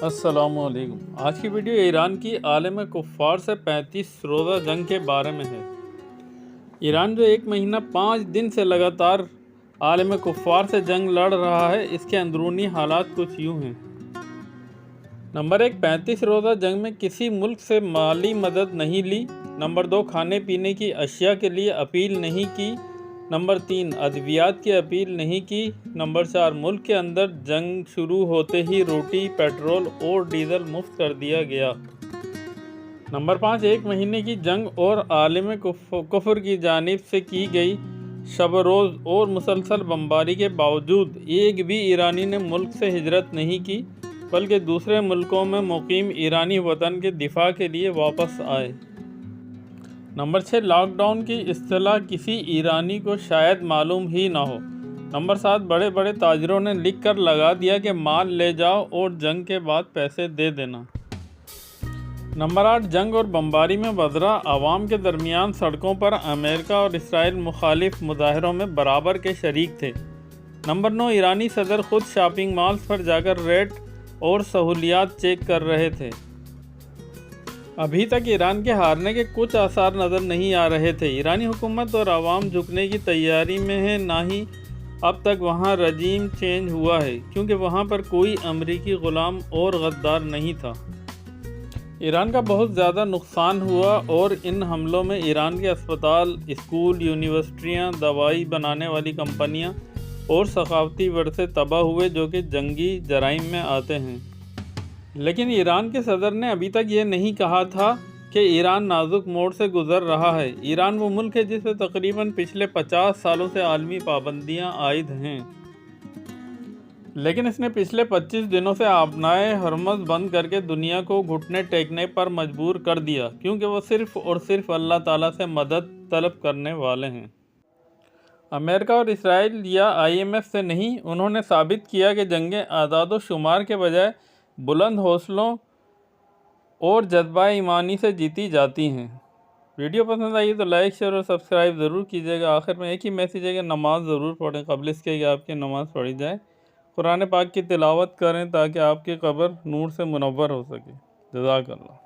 السلام علیکم۔ آج کی ویڈیو ایران کی عالم کفار سے 35 روزہ جنگ کے بارے میں ہے۔ ایران جو 1 مہینہ 5 دن سے لگاتار عالم کفار سے جنگ لڑ رہا ہے، اس کے اندرونی حالات کچھ یوں ہیں۔ نمبر 1، 35 روزہ جنگ میں کسی ملک سے مالی مدد نہیں لی۔ نمبر 2، کھانے پینے کی اشیاء کے لیے اپیل نہیں کی۔ نمبر 3، ادویات کی اپیل نہیں کی۔ نمبر 4، ملک کے اندر جنگ شروع ہوتے ہی روٹی، پیٹرول اور ڈیزل مفت کر دیا گیا۔ نمبر 5، 1 مہینے کی جنگ اور عالم کفر کی جانب سے کی گئی شب و روز اور مسلسل بمباری کے باوجود ایک بھی ایرانی نے ملک سے ہجرت نہیں کی، بلکہ دوسرے ملکوں میں مقیم ایرانی وطن کے دفاع کے لیے واپس آئے۔ نمبر 6، لاک ڈاؤن کی اصطلاح کسی ایرانی کو شاید معلوم ہی نہ ہو۔ نمبر 7، بڑے بڑے تاجروں نے لکھ کر لگا دیا کہ مال لے جاؤ اور جنگ کے بعد پیسے دے دینا۔ نمبر 8، جنگ اور بمباری میں وزراء عوام کے درمیان سڑکوں پر امریکہ اور اسرائیل مخالف مظاہروں میں برابر کے شریک تھے۔ نمبر 9، ایرانی صدر خود شاپنگ مالز پر جا کر ریٹ اور سہولیات چیک کر رہے تھے۔ ابھی تک ایران کے ہارنے کے کچھ آثار نظر نہیں آ رہے تھے۔ ایرانی حکومت اور عوام جھکنے کی تیاری میں ہے، نہ ہی اب تک وہاں رجیم چینج ہوا ہے، کیونکہ وہاں پر کوئی امریکی غلام اور غدار نہیں تھا۔ ایران کا بہت زیادہ نقصان ہوا اور ان حملوں میں ایران کے اسپتال، اسکول، یونیورسٹیاں، دوائی بنانے والی کمپنیاں اور ثقافتی ورثے تباہ ہوئے جو کہ جنگی جرائم میں آتے ہیں۔ لیکن ایران کے صدر نے ابھی تک یہ نہیں کہا تھا کہ ایران نازک موڑ سے گزر رہا ہے۔ ایران وہ ملک ہے جس پہ تقریباً پچھلے 50 سالوں سے عالمی پابندیاں عائد ہیں، لیکن اس نے پچھلے 25 دنوں سے آبنائے ہرمز بند کر کے دنیا کو گھٹنے ٹیکنے پر مجبور کر دیا، کیونکہ وہ صرف اور صرف اللہ تعالیٰ سے مدد طلب کرنے والے ہیں۔ امریکہ اور اسرائیل یا IMF سے نہیں، انہوں نے ثابت کیا کہ جنگیں اعداد و شمار کے بجائے بلند حوصلوں اور جذبہ ایمانی سے جیتی جاتی ہیں۔ ویڈیو پسند آئی تو لائک، شیئر اور سبسکرائب ضرور کیجیے گا۔ آخر میں ایک ہی میسیج ہے کہ نماز ضرور پڑھیں قبل اس کے کہ آپ کی نماز پڑھی جائے۔ قرآن پاک کی تلاوت کریں تاکہ آپ کی قبر نور سے منور ہو سکے۔ جزاک اللہ۔